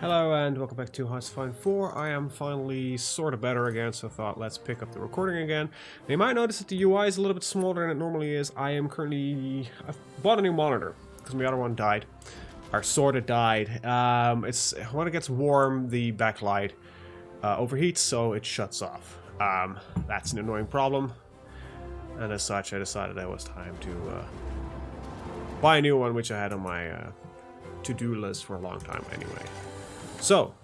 Hello and welcome back to HoI4. I am finally sort of better again, so I thought let's pick up the recording again. Now you might notice that the UI is a little bit smaller than it normally is. I've bought a new monitor because my other one died, or sort of died. It's when it gets warm, the backlight overheats, so it shuts off. That's an annoying problem, and as such, I decided it was time to buy a new one, which I had on my to-do list for a long time anyway. So,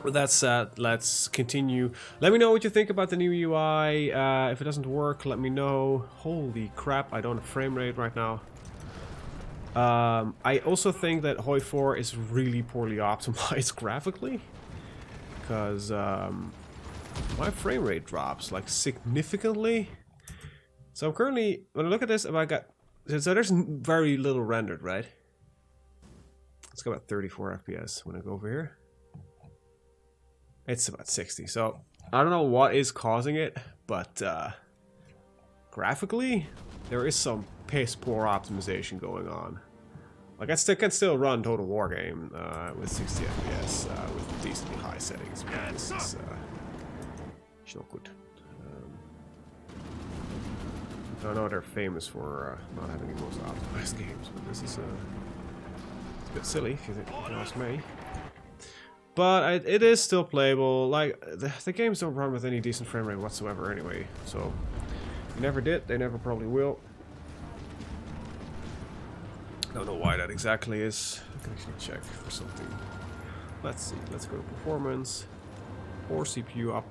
with that said, let's continue. Let me know what you think about the new UI. If it doesn't work, let me know. Holy crap, I don't have frame rate right now. I also think that HoI4 is really poorly optimized graphically. Because my frame rate drops like significantly. So currently, when I look at this, so there's very little rendered, right? Let's go about 34 FPS when I go over here. It's about 60, so I don't know what is causing it, but graphically, there is some piss poor optimization going on. Like I can still run Total War game with 60 FPS with decently high settings, but this is not good. I know they're famous for not having the most optimized games, but this is it's a bit silly if you ask me. But it is still playable. Like the games don't run with any decent frame rate whatsoever anyway. So they never did. They never probably will. Don't know why that exactly is. I can actually check for something. Let's see. Let's go to performance or CPU up.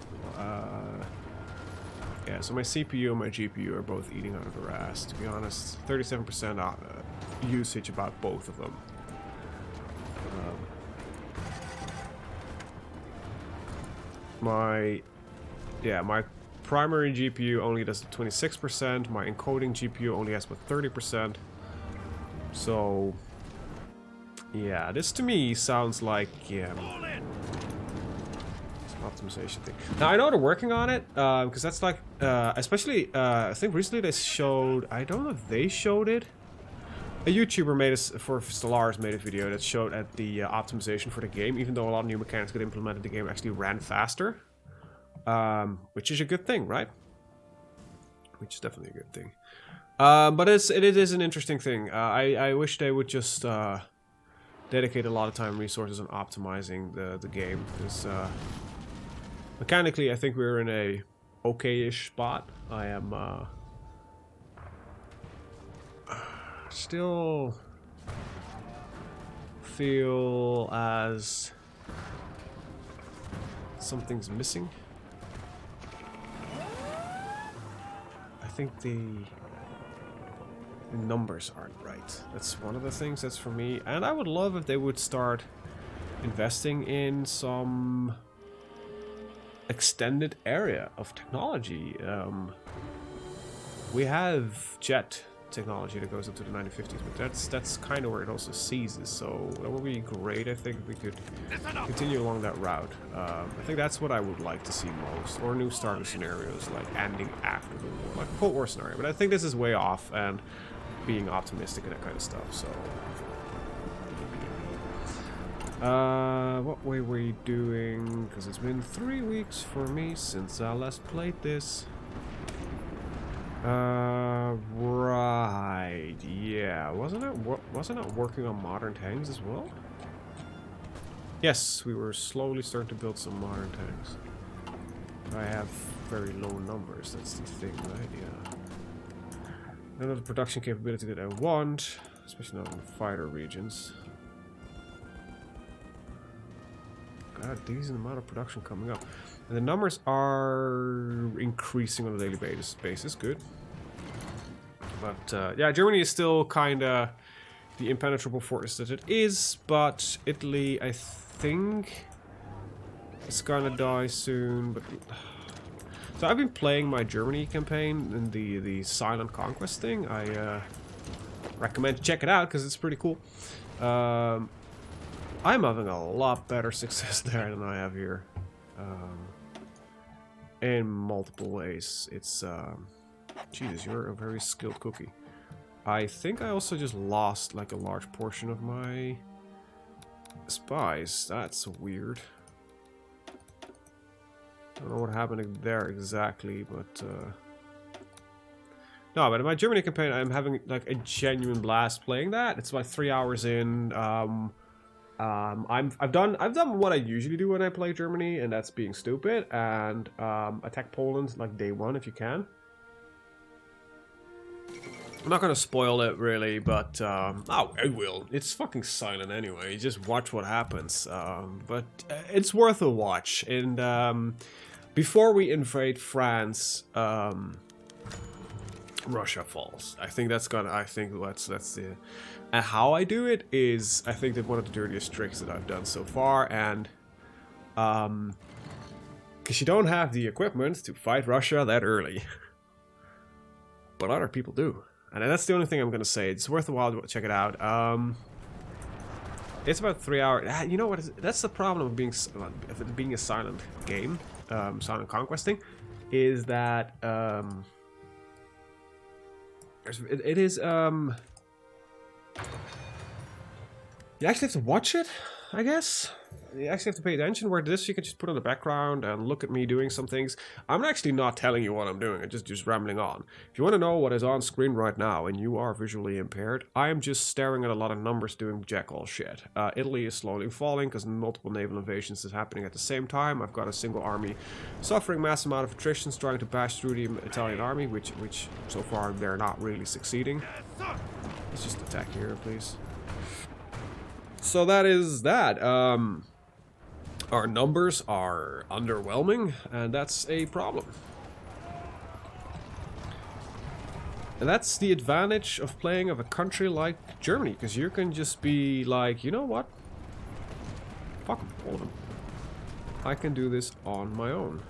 Yeah. So my CPU and my GPU are both eating out of their ass. To be honest, 37% usage about both of them. My primary GPU only does 26%. My encoding GPU only has about 30%. So, yeah, this to me sounds like some optimization thing. Now I know they're working on it because that's like, especially I think recently they showed. I don't know if they showed it. A YouTuber for Stellaris made a video that showed at the optimization for the game, even though a lot of new mechanics got implemented, the game actually ran faster. Which is a good thing, right? Which is definitely a good thing. But it is an interesting thing. I wish they would just dedicate a lot of time and resources on optimizing the game, because mechanically I think we're in a okay-ish spot. I am still feel as something's missing. I think the numbers aren't right. That's one of the things that's for me. And I would love if they would start investing in some extended area of technology. We have jet technology that goes up to the 1950s, but that's kind of where it also ceases, so that would be great. I think if we could continue along that route. I think that's what I would like to see most, or new starter scenarios like ending after the war, like a Cold War scenario, but I think this is way off and being optimistic and that kind of stuff. So what were we doing, because it's been 3 weeks for me since I last played this. Right, yeah, wasn't it working on modern tanks as well? Yes, we were slowly starting to build some modern tanks. I have very low numbers, that's the thing, right? Yeah. None of the production capability that I want, especially not in fighter regions. Got a decent amount of production coming up. And the numbers are increasing on a daily basis. Good. But yeah, Germany is still kind of the impenetrable fortress that it is. But Italy, I think, is gonna die soon. But so I've been playing my Germany campaign in the Silent Conquest thing. I recommend to check it out because it's pretty cool. I'm having a lot better success there than I have here. In multiple ways. It's, Jesus, you're a very skilled cookie. I think I also just lost, like, a large portion of my Spies, that's weird. I don't know what happened there exactly, but no, but in my Germany campaign, I'm having like a genuine blast playing that. It's about 3 hours in. I've done what I usually do when I play Germany, and that's being stupid and attack Poland like day one if you can. I'm not gonna spoil it really, but oh, I will. It's fucking silent anyway. You just watch what happens. But it's worth a watch. And before we invade France, Russia falls. I think that's gonna. I think that's the. And how I do it is, I think that one of the dirtiest tricks that I've done so far, and because you don't have the equipment to fight Russia that early, but other people do. And that's the only thing I'm going to say. It's worth a while to check it out. It's about 3 hours. You know what? That's the problem of being a silent game, silent conquesting, is that it is. You actually have to watch it, I guess. You actually have to pay attention, where this you can just put on the background and look at me doing some things. I'm actually not telling you what I'm doing, I'm just rambling on. If you want to know what is on screen right now and you are visually impaired, I am just staring at a lot of numbers doing jack all shit. Italy is slowly falling because multiple naval invasions is happening at the same time. I've got a single army suffering mass amount of attritions, trying to bash through the Italian army, which so far they're not really succeeding. Let's just attack here, please. So that is that. Our numbers are underwhelming, and that's a problem. And that's the advantage of playing of a country like Germany, because you can just be like, you know what? Fuck them, all of them. I can do this on my own.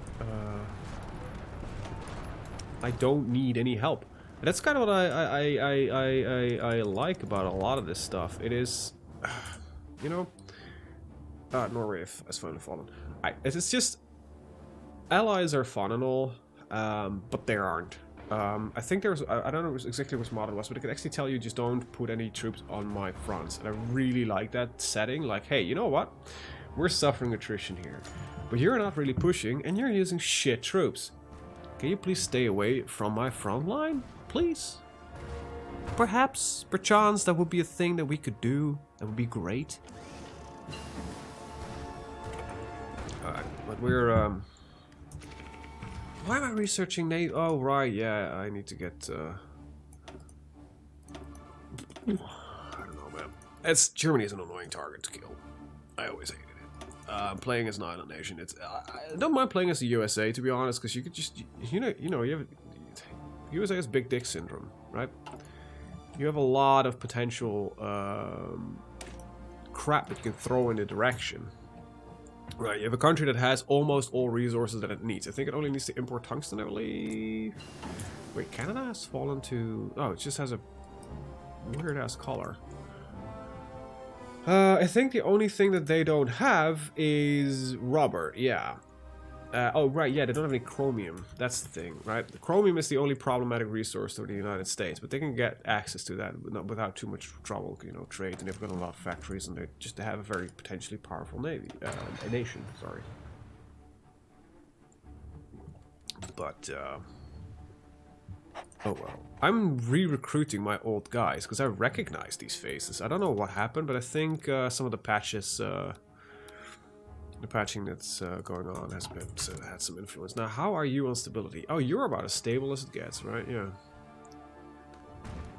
I don't need any help. And that's kind of what I like about a lot of this stuff. It is, you know. Norway has finally fallen. It's just, allies are fun and all, but they aren't. I think there's, I don't know exactly which mod it was, but it could actually tell you just don't put any troops on my fronts. And I really like that setting. Like, hey, you know what? We're suffering attrition here, but you're not really pushing, and you're using shit troops. Can you please stay away from my front line, please? Perhaps, perchance, that would be a thing that we could do. That would be great. But we're, why am I researching NATO? Oh, right, yeah, I need to get, I don't know, man. Germany is an annoying target to kill. I always hated it. Playing as an island nation, I don't mind playing as the USA, to be honest, because you could just, you have, USA has big dick syndrome, right? You have a lot of potential, crap that you can throw in the direction. Right, you have a country that has almost all resources that it needs. I think it only needs to import tungsten, I believe. Wait, Canada has fallen to... Oh, it just has a weird-ass color. I think the only thing that they don't have is rubber, yeah. Oh, right, yeah, they don't have any chromium. That's the thing, right? The chromium is the only problematic resource for the United States, but they can get access to that without too much trouble, you know, trade, and they've got a lot of factories, and they have a very potentially powerful navy, a nation, sorry. But, oh well. I'm re-recruiting my old guys, because I recognize these faces. I don't know what happened, but I think some of the patches, the patching that's going on has had some influence. Now, how are you on stability? Oh, you're about as stable as it gets, right? Yeah.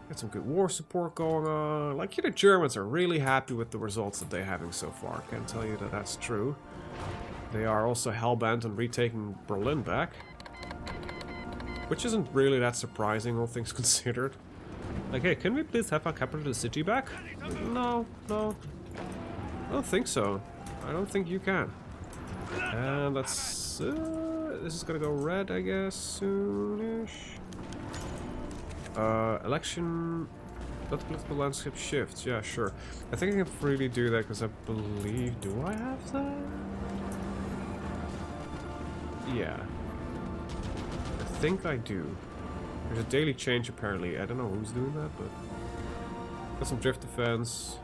Got some good war support going on. Like, the Germans are really happy with the results that they're having so far. Can't tell you that that's true. They are also hell-bent on retaking Berlin back. Which isn't really that surprising, all things considered. Like, hey, can we please have our capital city back? No, no. I don't think so. I don't think you can. And that's... this is gonna go red, I guess, soonish. Election... Let the political landscape shift. Yeah, sure. I think I can freely do that because I believe... Do I have that? Yeah. I think I do. There's a daily change apparently. I don't know who's doing that, but... Got some drift defense.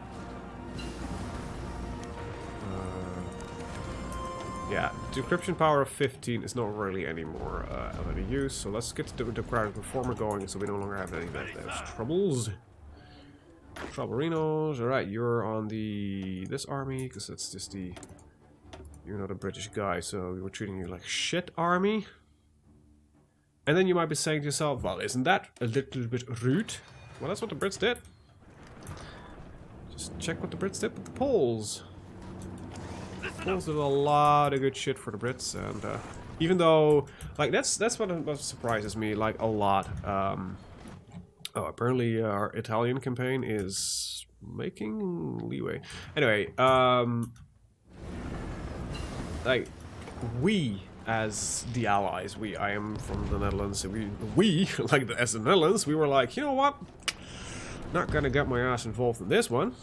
Yeah, decryption power of 15 is not really any more of any use, so let's get the democratic reformer going so we no longer have any of those troubles. Troublerinos. Alright, you're on this army, because that's just you're not a British guy, so we were treating you like shit, army. And then you might be saying to yourself, well, isn't that a little bit rude? Well, that's what the Brits did. Just check what the Brits did with the Poles. The Poles did a lot of good shit for the Brits, and even though, like, that's what surprises me, like, a lot. Oh, apparently our Italian campaign is making leeway. Anyway, like, we as the Allies, I am from the Netherlands, so we like as the Netherlands, we were like, you know what? Not gonna get my ass involved in this one.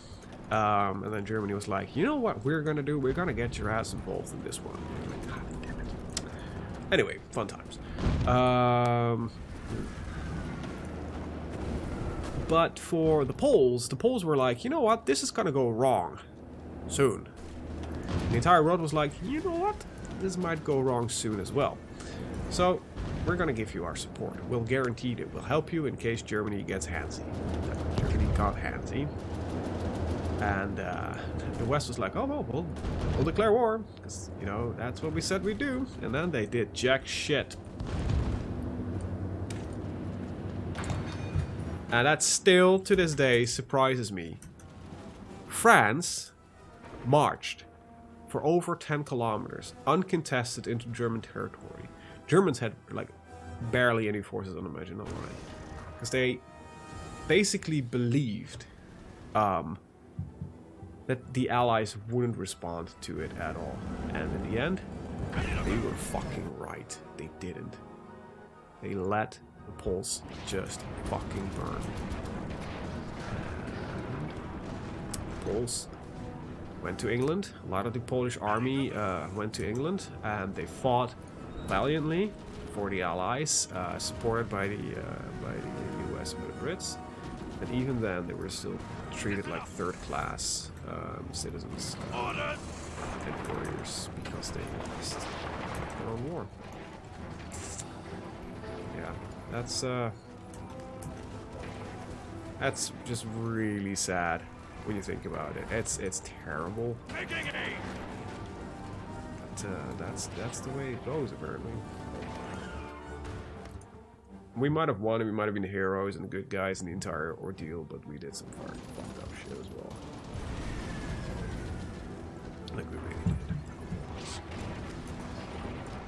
And then Germany was like, you know what we're gonna do? We're gonna get your ass involved in this one. Like, God damn it. Anyway, fun times. But for the Poles were like, you know what? This is gonna go wrong soon. The entire world was like, you know what? This might go wrong soon as well. So, we're gonna give you our support. We'll guarantee that we'll help you in case Germany gets handsy. Germany got handsy. And the West was like, oh, well, we'll declare war. Because, you know, that's what we said we'd do. And then they did jack shit. And that still, to this day, surprises me. France marched for over 10 kilometers, uncontested, into German territory. Germans had, like, barely any forces on the Maginot Line. Because they basically believed that the Allies wouldn't respond to it at all. And in the end, they were fucking right. They didn't. They let the Poles just fucking burn. The Poles went to England. A lot of the Polish army went to England, and they fought valiantly for the Allies, supported by the US and the Brits. And even then, they were still treated like third-class citizens and warriors because they lost their own war. Yeah, that's just really sad when you think about it. It's terrible. But that's the way it goes, apparently. We might have won, and we might have been the heroes and the good guys in the entire ordeal, but we did some fucked up shit as well. Like we really did.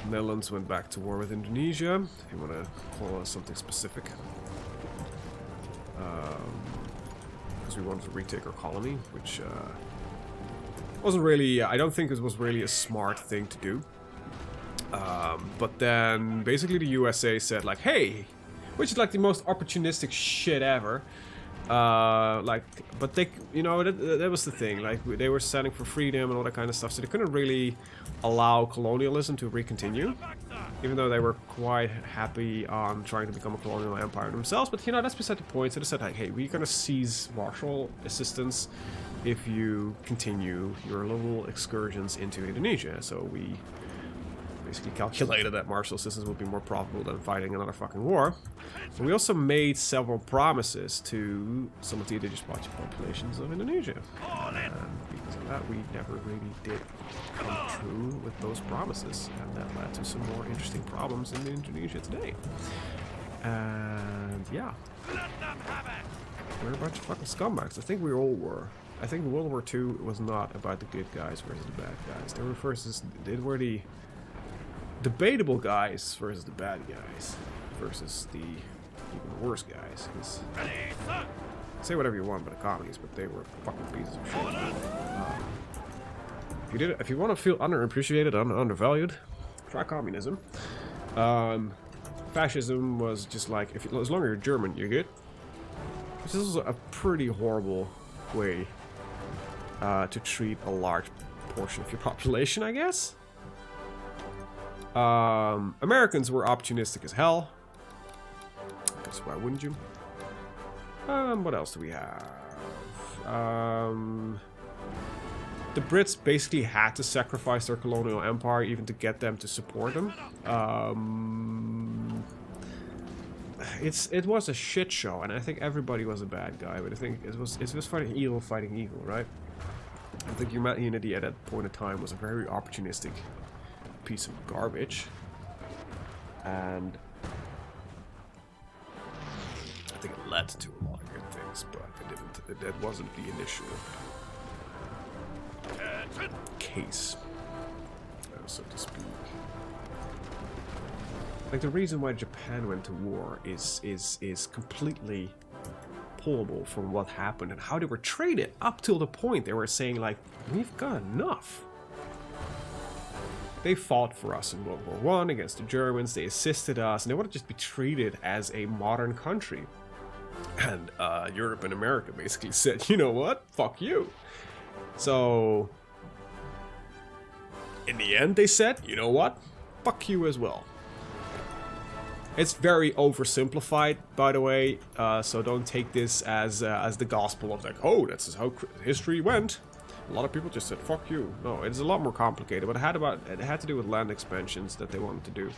The Netherlands went back to war with Indonesia, if you want to call us something specific. Because we wanted to retake our colony, which wasn't really, I don't think it was really a smart thing to do. But then basically the USA said like, hey, which is like the most opportunistic shit ever. But they, you know, that was the thing. Like, they were standing for freedom and all that kind of stuff, so they couldn't really allow colonialism to recontinue, even though they were quite happy on trying to become a colonial empire themselves. But, you know, that's beside the point. So they said, like, hey, we're gonna seize Marshall assistance if you continue your little excursions into Indonesia. So we basically calculated that Marshall assistance would be more profitable than fighting another fucking war. And we also made several promises to some of the indigenous populations of Indonesia. And because of that, we never really did come true with those promises. And that led to some more interesting problems in Indonesia today. And yeah. We're a bunch of fucking scumbags. I think we all were. I think World War II was not about the good guys versus the bad guys. They were the debatable guys versus the bad guys versus the even worse guys. Say whatever you want about the communists, but they were fucking pieces of shit. If you want to feel underappreciated, undervalued, try communism. Fascism was just like, as long as you're German, you're good. This is a pretty horrible way to treat a large portion of your population, I guess. Americans were opportunistic as hell. Because why wouldn't you? What else do we have? the Brits basically had to sacrifice their colonial empire even to get them to support them. It was a shit show, and I think everybody was a bad guy, but I think it was fighting evil, right? I think humanity at that point in time was a very opportunistic piece of garbage, and I think it led to a lot of good things, but that wasn't the initial case, so to speak. Like, the reason why Japan went to war is completely pullable from what happened and how they were treated up till the point they were saying, like, we've got enough. They fought for us in World War I against the Germans, they assisted us, and they want to just be treated as a modern country. And Europe and America basically said, you know what, fuck you. So, in the end they said, you know what, fuck you as well. It's very oversimplified, by the way, so don't take this as the gospel of, like, oh, that's how history went. A lot of people just said, fuck you. No, it's a lot more complicated, but it had to do with land expansions that they wanted to do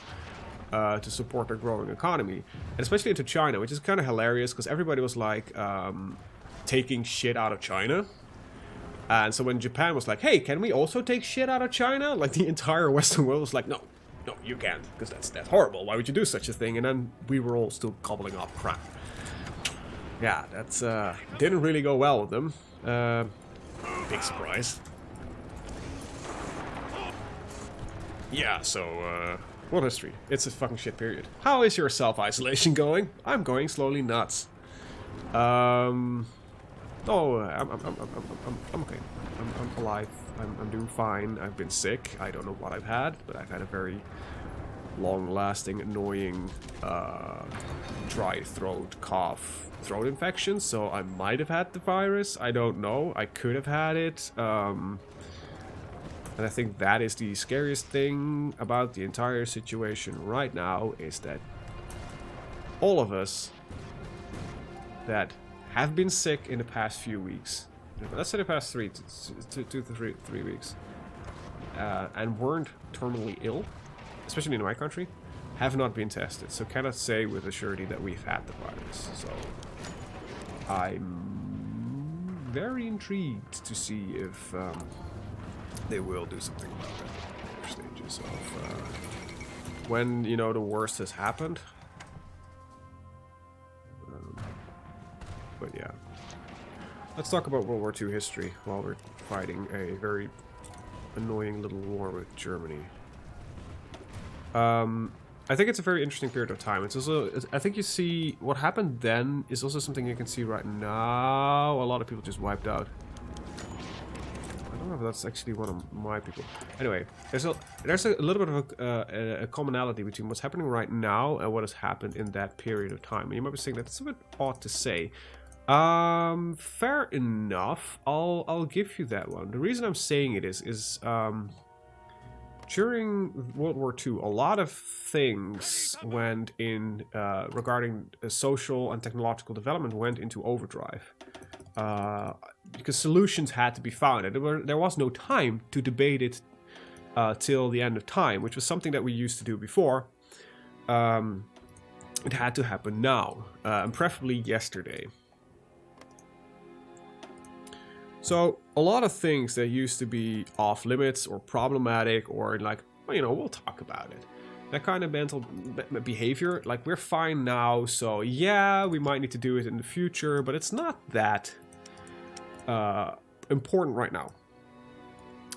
to support their growing economy, and especially into China, which is kind of hilarious, because everybody was, like, taking shit out of China. And so when Japan was like, hey, can we also take shit out of China? Like, the entire Western world was like, no. No, you can't, because that's horrible. Why would you do such a thing? And then we were all still gobbling up crap. Yeah, that's didn't really go well with them. Big surprise. Yeah, so world history. It's a fucking shit period. How is your self-isolation going? I'm going slowly nuts. I'm okay. I'm alive. I'm doing fine. I've been sick. I don't know what I've had, but I've had a very long-lasting, annoying, dry throat, cough, throat infection. So I might have had the virus. I don't know. I could have had it. And I think that is the scariest thing about the entire situation right now, is that all of us that have been sick in the past few weeks, let's say the past 2 to 3 weeks, and weren't terminally ill, especially in my country, have not been tested. So cannot say with a surety that we've had the virus. So I'm very intrigued to see if they will do something about it in later stages of when, you know, the worst has happened. But yeah. Let's talk about World War II history while we're fighting a very annoying little war with Germany. I think it's a very interesting period of time. It's also, I think you see what happened then is also something you can see right now. A lot of people just wiped out. I don't know if that's actually one of my people. Anyway, there's a little bit of a commonality between what's happening right now and what has happened in that period of time. And you might be saying that's a bit odd to say. Fair enough. I'll give you that one. The reason I'm saying it is during World War II, a lot of things went in regarding social and technological development went into overdrive because solutions had to be found, and there was no time to debate it till the end of time, which was something that we used to do before. It had to happen now, and preferably yesterday. So a lot of things that used to be off limits or problematic or like, well, you know, we'll talk about it. That kind of mental behavior, like we're fine now, so yeah, we might need to do it in the future, but it's not that important right now.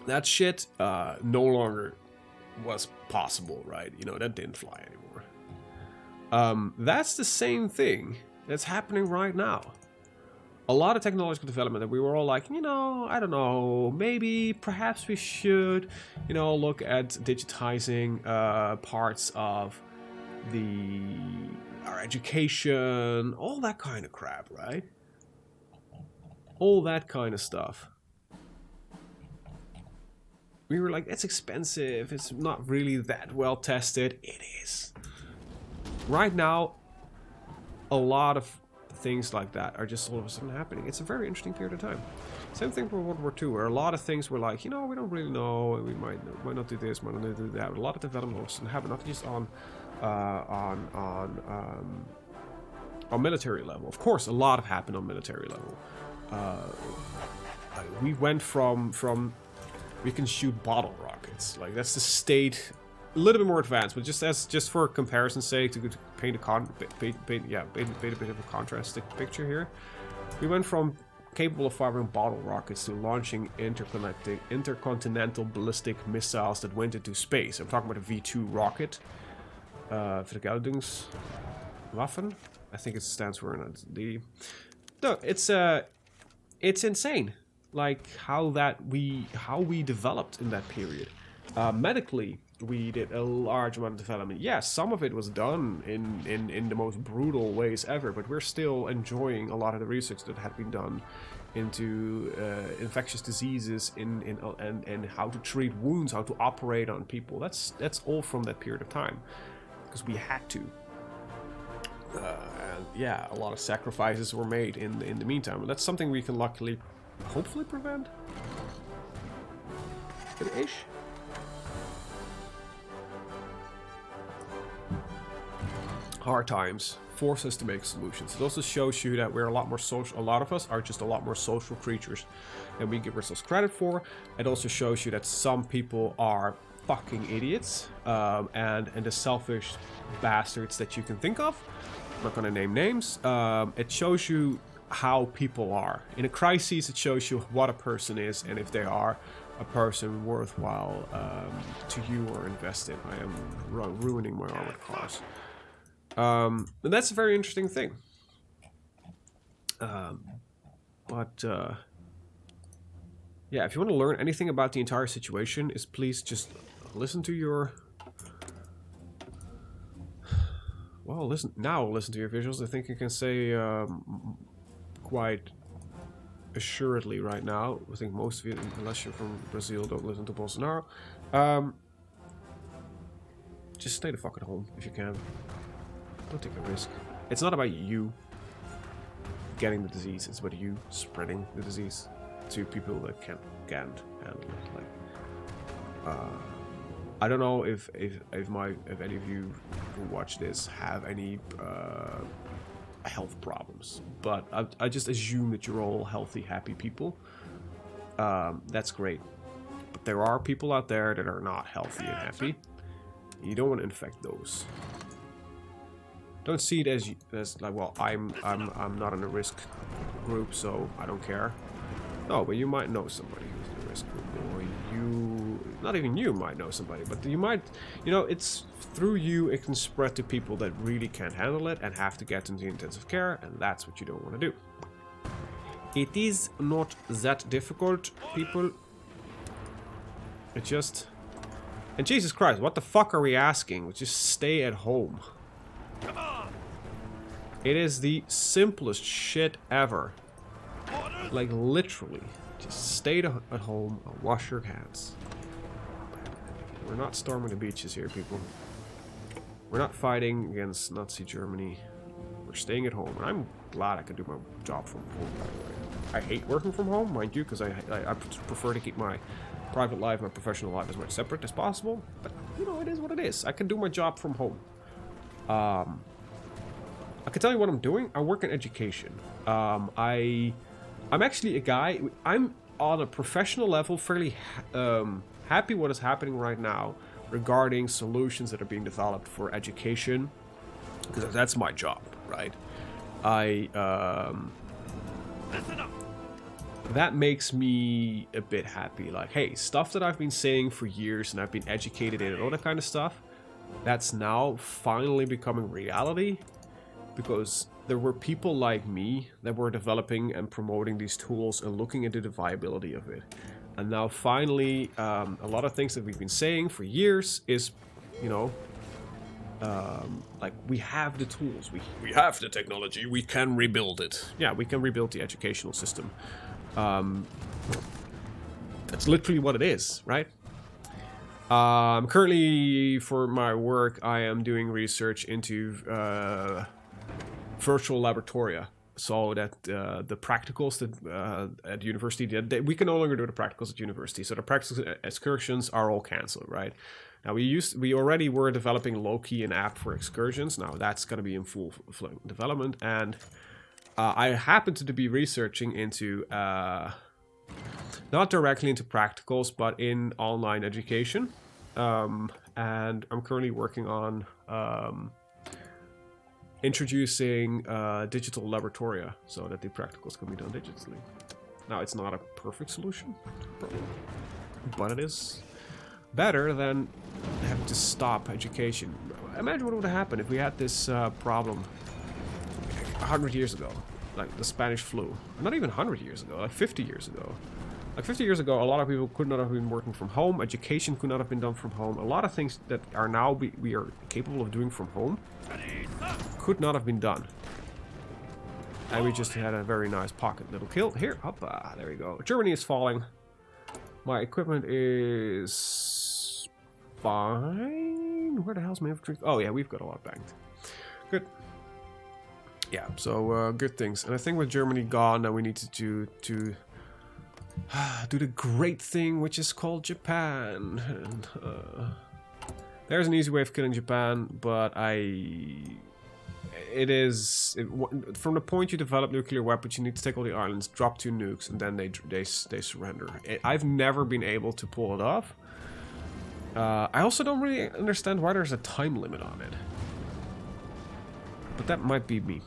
That shit no longer was possible, right? You know, that didn't fly anymore. That's the same thing that's happening right now. A lot of technological development that we were all like, you know, I don't know, maybe, perhaps we should, you know, look at digitizing parts of our education, all that kind of crap, right? All that kind of stuff. We were like, it's expensive, it's not really that well tested. It is. Right now, a lot of things like that are just all of a sudden happening. It's a very interesting period of time. Same thing for World War II, where a lot of things were like, you know, we don't really know, we might not do this, might not do that. A lot of development was happening, not just on military level. Of course, a lot happened on military level. We went from we can shoot bottle rockets, like that's the state, a little bit more advanced, but just for comparison's sake, to paint a bit of a contrasting picture here. We went from capable of firing bottle rockets to launching intercontinental ballistic missiles that went into space. I'm talking about a V2 rocket, Vergeltungswaffen. I think it stands for the. No, it's insane, like how we developed in that period. Medically, we did a large amount of development. Yes, some of it was done in the most brutal ways ever, but we're still enjoying a lot of the research that had been done into infectious diseases and how to treat wounds, how to operate on people. That's all from that period of time, because we had to. And yeah, a lot of sacrifices were made in the meantime. But that's something we can luckily, hopefully, prevent. Good-ish. Hard times force us to make solutions. It also shows you that we're a lot more social. A lot of us are just a lot more social creatures than we give ourselves credit for. It also shows you that some people are fucking idiots and the selfish bastards that you can think of. I'm not gonna name names. It shows you how people are. In a crisis, it shows you what a person is and if they are a person worthwhile to you or invest in. I am ruining my armored cars. And that's a very interesting thing. Yeah, if you want to learn anything about the entire situation, is please just listen to your... Well, listen to your visuals. I think you can say quite assuredly right now. I think most of you, unless you're from Brazil, don't listen to Bolsonaro. Just stay the fuck at home if you can. Don't take a risk. It's not about you getting the disease. It's about you spreading the disease to people that can't handle it. Like, I don't know if any of you who watch this have any health problems, but I just assume that you're all healthy, happy people. That's great, but there are people out there that are not healthy and happy. You don't want to infect those. Don't see it as like, well, I'm not in a risk group, so I don't care. No, but you might know somebody who's in a risk group, or not even you might know somebody, but you might, it's through you it can spread to people that really can't handle it and have to get into intensive care, and that's what you don't want to do. It is not that difficult, people. It just... And Jesus Christ, what the fuck are we asking? Just stay at home. Come on. It is the simplest shit ever. Like, literally. Just stay at home and wash your hands. We're not storming the beaches here, people. We're not fighting against Nazi Germany. We're staying at home. And I'm glad I can do my job from home, by the way. I hate working from home, mind you, because I prefer to keep my private life, my professional life as much separate as possible. But, it is what it is. I can do my job from home. I can tell you what I'm doing. I work in education. I'm actually a guy... I'm on a professional level fairly happy what is happening right now regarding solutions that are being developed for education, because that's my job, right? That makes me a bit happy. Like, hey, stuff that I've been saying for years and I've been educated in and all that kind of stuff, that's now finally becoming reality, because there were people like me that were developing and promoting these tools and looking into the viability of it. And now finally, a lot of things that we've been saying for years is, like, we have the tools, we have the technology, we can rebuild it. Yeah, we can rebuild the educational system. That's literally what it is, right? Currently, for my work, I am doing research into virtual laboratoria. so that the practicals that at university, we can no longer do the practicals at university. So the practical excursions are all cancelled, right? Now we already were developing low-key an app for excursions. Now that's going to be in full development, and I happened to be researching into not directly into practicals, but in online education, and I'm currently working on introducing digital laboratoria so that the practicals can be done digitally. Now it's not a perfect solution, but it is better than having to stop education. Imagine what would have happened if we had this problem 100 years ago, like the Spanish flu. Not even 100 years ago, like 50 years ago. Like 50 years ago, a lot of people could not have been working from home. Education could not have been done from home. A lot of things that are now we are capable of doing from home could not have been done. And we just had a very nice pocket little kill. Here, hoppa, there we go. Germany is falling. My equipment is fine. Where the hell's my infantry? Oh yeah, we've got a lot banked. Good. Yeah, so good things. And I think with Germany gone, now we need to do the great thing, which is called Japan. And, there's an easy way of killing Japan, but from the point you develop nuclear weapons, you need to take all the islands, drop 2 nukes, and then they surrender. I've never been able to pull it off. I also don't really understand why there's a time limit on it. But that might be me.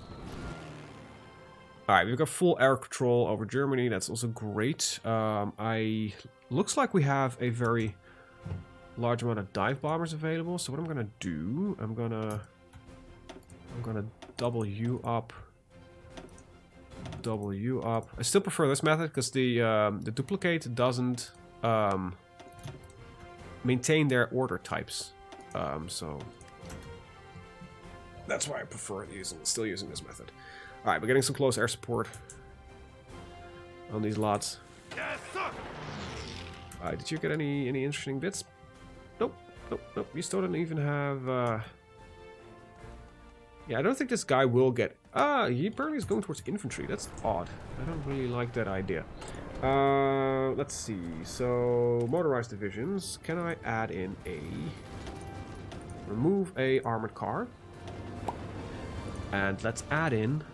Alright, we've got full air control over Germany. That's also great. Looks like we have a very large amount of dive bombers available. So what I'm gonna do, I'm gonna double you up. I still prefer this method because the duplicate doesn't maintain their order types. So that's why I prefer still using this method. Alright, we're getting some close air support on these lots. Did you get any interesting bits? Nope. You still don't even have... Yeah, I don't think this guy will get... he apparently is going towards infantry. That's odd. I don't really like that idea. Let's see. So, motorized divisions. Can I add in a... Remove a armored car. And let's add in...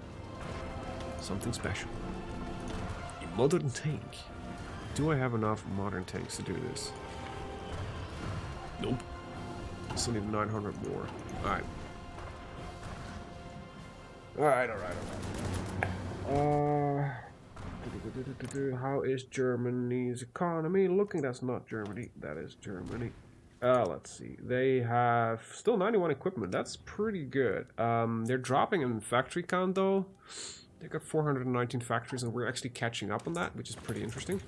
something special. A modern tank. Do I have enough modern tanks to do this? Nope. Still need 900 more. Alright. Alright. How is Germany's economy looking? That's not Germany. That is Germany. Let's see. They have still 91 equipment. That's pretty good. They're dropping in factory count though. They got 419 factories, and we're actually catching up on that, which is pretty interesting.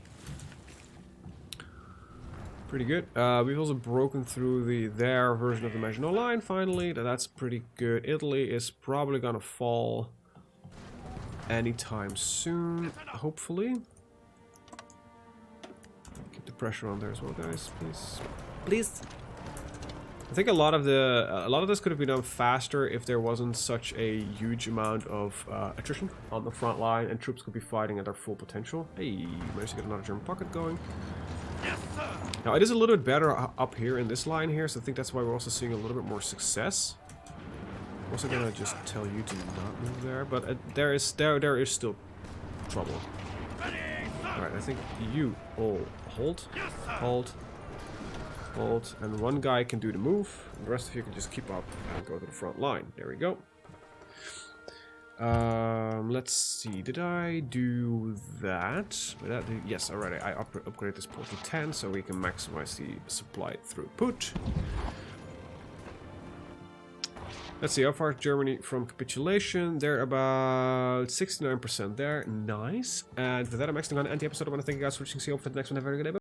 Pretty good. We've also broken through their version of the Maginot Line, finally. That's pretty good. Italy is probably gonna fall anytime soon, hopefully. Keep the pressure on there as well, guys, please. Please. I think a lot of this could have been done faster if there wasn't such a huge amount of attrition on the front line, and troops could be fighting at their full potential. Hey, managed to get another German pocket going. Yes, sir. Now it is a little bit better up here in this line here, so I think that's why we're also seeing a little bit more success. I'm also gonna just tell you to not move there, but there is still trouble. All right, I think you all hold. And one guy can do the move, and the rest of you can just keep up and go to the front line. There we go. Let's see, did I do that? Yes, already. I upgraded this port to 10 so we can maximize the supply throughput. Let's see, how far is Germany from capitulation? They're about 69% there. Nice. And for that, I'm actually going to end the episode. I want to thank you guys for watching. See you for the next one. Have a very good day.